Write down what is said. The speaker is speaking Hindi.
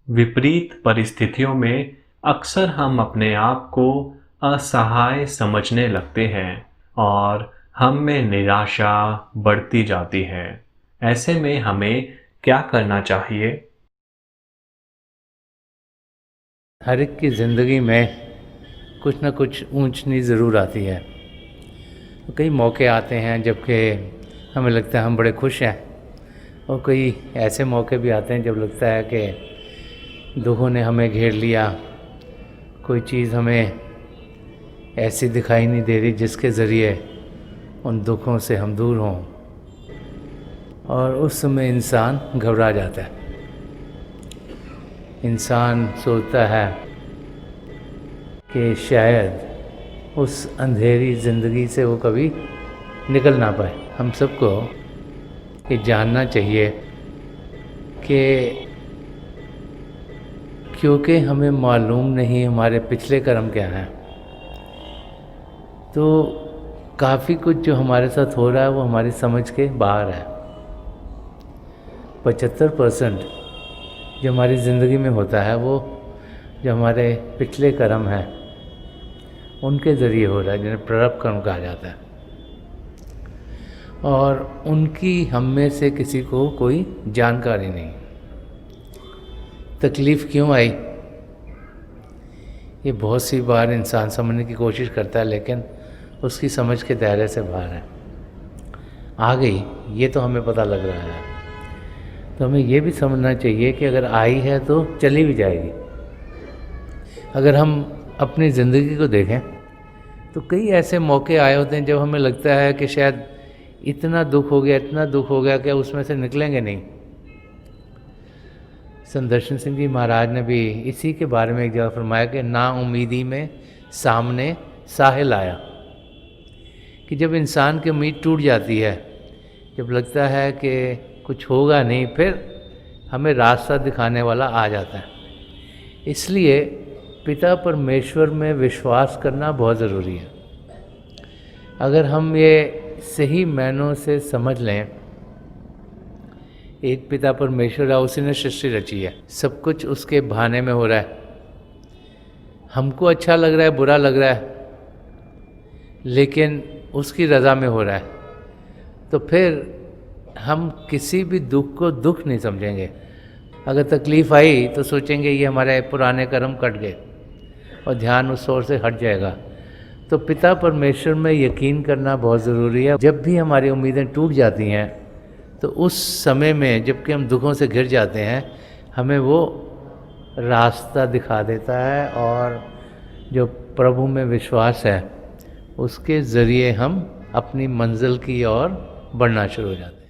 विपरीत परिस्थितियों में अक्सर हम अपने आप को असहाय समझने लगते हैं और हम में निराशा बढ़ती जाती है। ऐसे में हमें क्या करना चाहिए? हर एक की ज़िंदगी में कुछ ना कुछ ऊंच नीच ज़रूर आती है। तो कई मौके आते हैं जबकि हमें लगता है हम बड़े खुश हैं, और कई ऐसे मौके भी आते हैं जब लगता है कि दुखों ने हमें घेर लिया। कोई चीज़ हमें ऐसी दिखाई नहीं दे रही जिसके ज़रिए उन दुखों से हम दूर हों, और उस समय इंसान घबरा जाता है। इंसान सोचता है कि शायद उस अंधेरी ज़िंदगी से वो कभी निकल ना पाए। हम सबको ये जानना चाहिए कि क्योंकि हमें मालूम नहीं हमारे पिछले कर्म क्या हैं, तो काफ़ी कुछ जो हमारे साथ हो रहा है वो हमारी समझ के बाहर है। 75% जो हमारी ज़िंदगी में होता है वो जो हमारे पिछले कर्म हैं उनके ज़रिए हो रहा है, जिन्हें प्रारब्ध कर्म कहा जाता है। और उनकी हम में से किसी को कोई जानकारी नहीं। तकलीफ़ क्यों आई, ये बहुत सी बार इंसान समझने की कोशिश करता है, लेकिन उसकी समझ के दायरे से बाहर है। आ गई ये तो हमें पता लग रहा है, तो हमें ये भी समझना चाहिए कि अगर आई है तो चली भी जाएगी। अगर हम अपनी ज़िंदगी को देखें तो कई ऐसे मौके आए होते हैं जब हमें लगता है कि शायद इतना दुख हो गया, इतना दुख हो गया कि उसमें से निकलेंगे नहीं। संत दर्शन सिंह जी महाराज ने भी इसी के बारे में एक जगह फरमाया कि ना उम्मीदी में सामने साहिल आया, कि जब इंसान की उम्मीद टूट जाती है, जब लगता है कि कुछ होगा नहीं, फिर हमें रास्ता दिखाने वाला आ जाता है। इसलिए पिता परमेश्वर में विश्वास करना बहुत ज़रूरी है। अगर हम ये सही मायनों से समझ लें, एक पिता परमेश्वर है, उसी ने सृष्टि रची है, सब कुछ उसके बहाने में हो रहा है। हमको अच्छा लग रहा है, बुरा लग रहा है, लेकिन उसकी रज़ा में हो रहा है, तो फिर हम किसी भी दुख को दुख नहीं समझेंगे। अगर तकलीफ़ आई तो सोचेंगे ये हमारे पुराने कर्म कट गए, और ध्यान उस ओर से हट जाएगा। तो पिता परमेश्वर में यकीन करना बहुत ज़रूरी है। जब भी हमारी उम्मीदें टूट जाती हैं तो उस समय में जबकि हम दुखों से घिर जाते हैं, हमें वो रास्ता दिखा देता है, और जो प्रभु में विश्वास है उसके ज़रिए हम अपनी मंजिल की ओर बढ़ना शुरू हो जाते हैं।